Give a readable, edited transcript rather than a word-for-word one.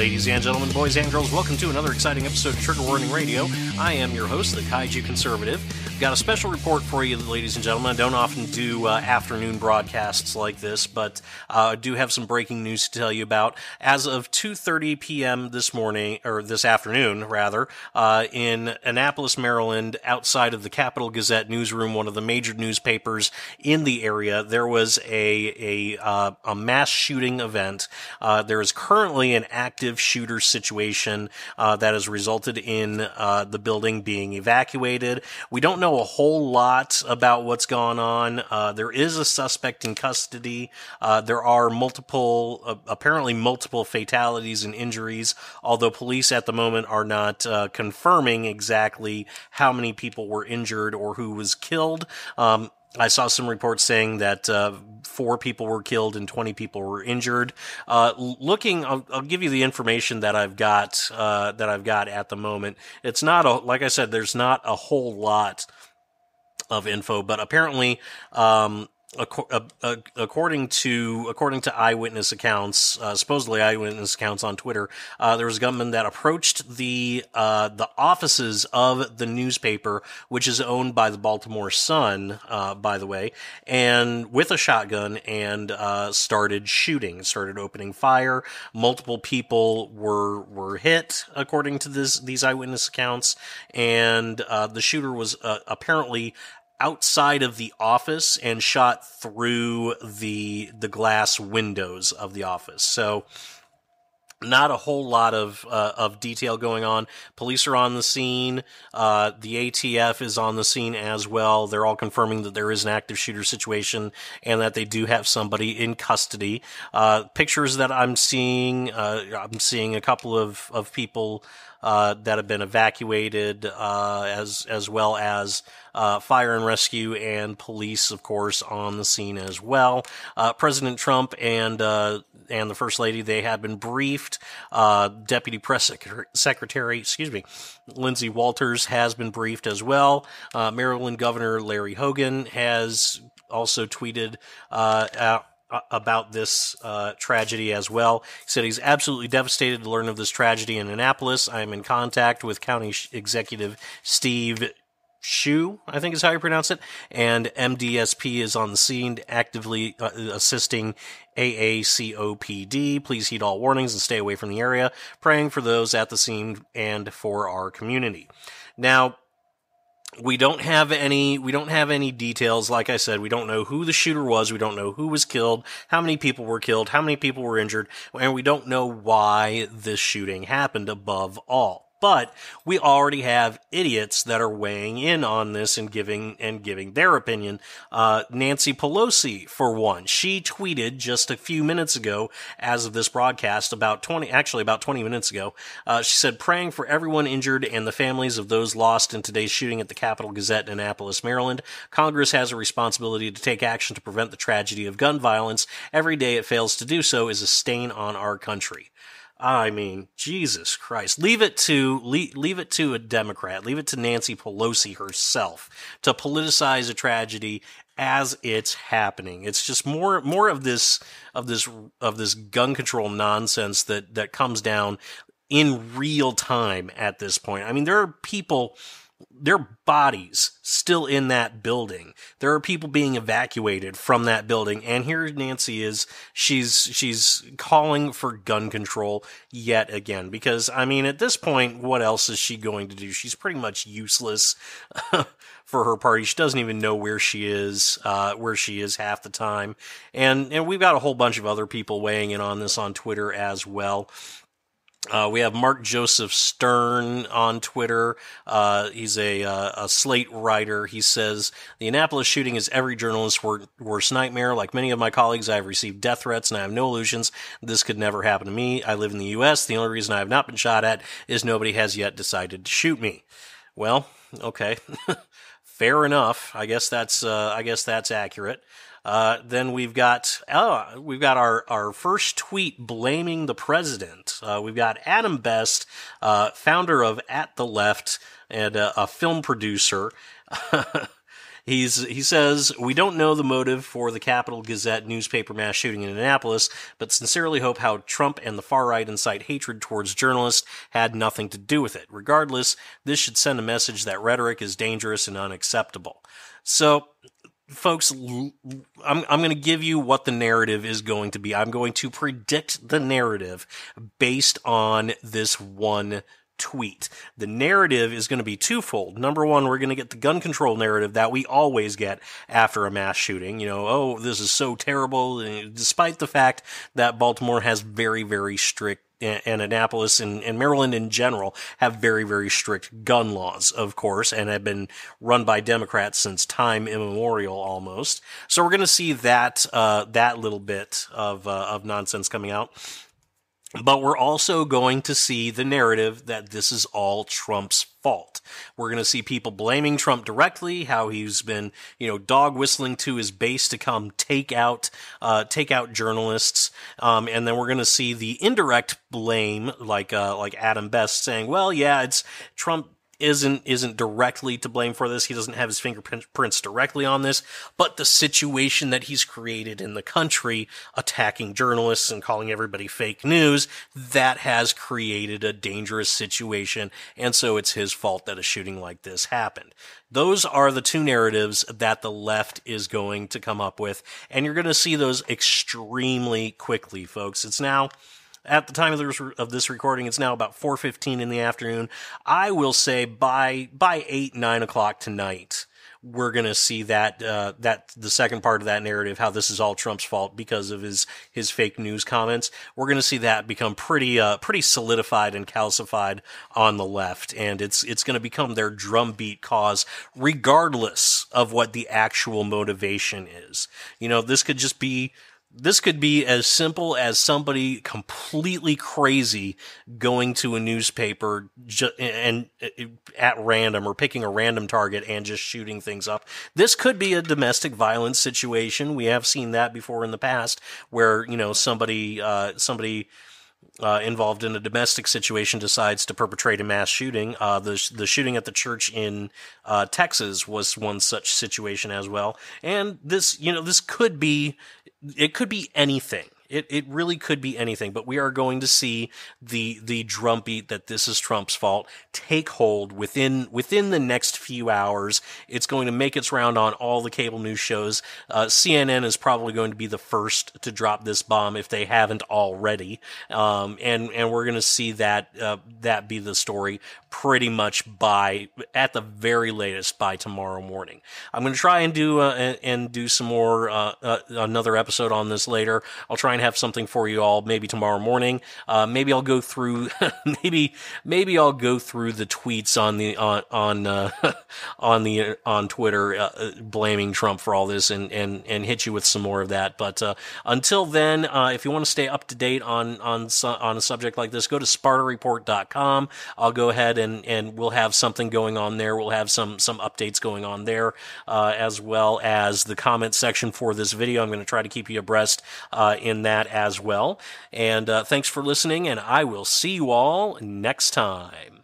Ladies and gentlemen, boys and girls, welcome to another exciting episode of Trigger Warning Radio. I am your host, the Kaiju Conservative. Got a special report for you, ladies and gentlemen. I don't often do afternoon broadcasts like this, but I do have some breaking news to tell you about. As of 2:30 p.m. this morning, or this afternoon, rather, in Annapolis, Maryland, outside of the Capital Gazette newsroom, one of the major newspapers in the area, there was a mass shooting event. There is currently an active shooter situation that has resulted in the building being evacuated. We don't know a whole lot about what's gone on. There is a suspect in custody. There are apparently multiple fatalities and injuries, although police at the moment are not confirming exactly how many people were injured or who was killed. I saw some reports saying that 4 people were killed and 20 people were injured. I'll give you the information that I've got at the moment. It's not like I said, there's not a whole lot of info, but apparently, according to eyewitness accounts, supposedly eyewitness accounts on Twitter, there was a gunman that approached the offices of the newspaper, which is owned by the Baltimore Sun, by the way, and with a shotgun and started opening fire. Multiple people were hit, according to these eyewitness accounts, and the shooter was apparently outside of the office and shot through the glass windows of the office. So not a whole lot of detail going on. Police are on the scene. The ATF is on the scene as well. They're all confirming that there is an active shooter situation and that they do have somebody in custody. Pictures that I'm seeing a couple of people that have been evacuated, as well as fire and rescue and police, of course, on the scene as well. President Trump and the First Lady, they have been briefed. Deputy Press Secretary, Lindsey Walters has been briefed as well. Maryland Governor Larry Hogan has also tweeted about this tragedy as well. He said he's absolutely devastated to learn of this tragedy in Annapolis. I am in contact with County Executive Steve Shu, I think is how you pronounce it, and MDSP is on the scene actively assisting AACOPD. Please heed all warnings and stay away from the area. Praying for those at the scene and for our community. Now, we don't have any details. Like I said, we don't know who the shooter was. We don't know who was killed, how many people were killed, how many people were injured, and we don't know why this shooting happened above all. But we already have idiots that are weighing in on this and giving their opinion. Nancy Pelosi, for one, she tweeted just a few minutes ago, as of this broadcast, about 20 minutes ago. She said, praying for everyone injured and the families of those lost in today's shooting at the Capital Gazette in Annapolis, Maryland. Congress has a responsibility to take action to prevent the tragedy of gun violence. Every day it fails to do so is a stain on our country. I mean, Jesus Christ. Leave it to a Democrat, leave it to Nancy Pelosi herself to politicize a tragedy as it's happening. It's just more of this gun control nonsense that comes down in real time at this point. I mean, there are people, their bodies still in that building. There are people being evacuated from that building, and here Nancy is. She's calling for gun control yet again, because, I mean, at this point, what else is she going to do? She's pretty much useless for her party. She doesn't even know where she is half the time. And we've got a whole bunch of other people weighing in on this on Twitter as well. We have Mark Joseph Stern on Twitter. He's a Slate writer. He says, the Annapolis shooting is every journalist's worst nightmare. Like many of my colleagues, I have received death threats, and I have no illusions. This could never happen to me. I live in the U.S. The only reason I have not been shot at is nobody has yet decided to shoot me. Well, okay. Fair enough. I guess that's accurate. Then we've got our first tweet blaming the president. We've got Adam Best, founder of At the Left and a film producer. He says, "We don't know the motive for the Capital Gazette newspaper mass shooting in Annapolis, but sincerely hope how Trump and the far right incite hatred towards journalists had nothing to do with it. Regardless, this should send a message that rhetoric is dangerous and unacceptable." So, folks, I'm going to give you what the narrative is going to be. I'm going to predict the narrative based on this one tweet. The narrative is going to be twofold. Number one, we're going to get the gun control narrative that we always get after a mass shooting. You know, oh, this is so terrible, despite the fact that Baltimore has very, very strict, and Annapolis and Maryland in general have very, very strict gun laws, of course, and have been run by Democrats since time immemorial almost. So we're going to see that little bit of nonsense coming out. But we're also going to see the narrative that this is all Trump's fault. We're going to see people blaming Trump directly, how he's been, dog whistling to his base to come take out journalists. And then we're going to see the indirect blame, like Adam Best saying, well, yeah, it's Trump isn't directly to blame for this. He doesn't have his fingerprints directly on this, but the situation that he's created in the country, attacking journalists and calling everybody fake news, that has created a dangerous situation, and so it's his fault that a shooting like this happened. Those are the two narratives that the left is going to come up with, and you're going to see those extremely quickly, folks. It's now, at the time of this recording, it's now about 4:15 in the afternoon. I will say by 8, 9 o'clock tonight, we're going to see that the second part of that narrative, how this is all Trump's fault because of his fake news comments. We're going to see that become pretty solidified and calcified on the left, and it's going to become their drumbeat cause, regardless of what the actual motivation is. This could be as simple as somebody completely crazy going to a newspaper and at random, or picking a random target and just shooting things up. This could be a domestic violence situation. We have seen that before in the past, where somebody involved in a domestic situation decides to perpetrate a mass shooting. The shooting at the church in Texas was one such situation as well. And this could be. It could be anything. It really could be anything, but we are going to see the drumbeat that this is Trump's fault take hold within the next few hours. It's going to make its round on all the cable news shows. CNN is probably going to be the first to drop this bomb if they haven't already. And we're going to see that be the story pretty much at the very latest by tomorrow morning. I'm going to try and do some more another episode on this later. I'll try and have something for you all maybe tomorrow morning. Maybe I'll go through maybe I'll go through the tweets on Twitter blaming Trump for all this and hit you with some more of that. But until then, if you want to stay up to date on a subject like this, go to SpartaReport.com. I'll go ahead and we'll have something going on there. We'll have some updates going on there, as well as the comment section for this video. I'm going to try to keep you abreast in that as well. And thanks for listening, and I will see you all next time.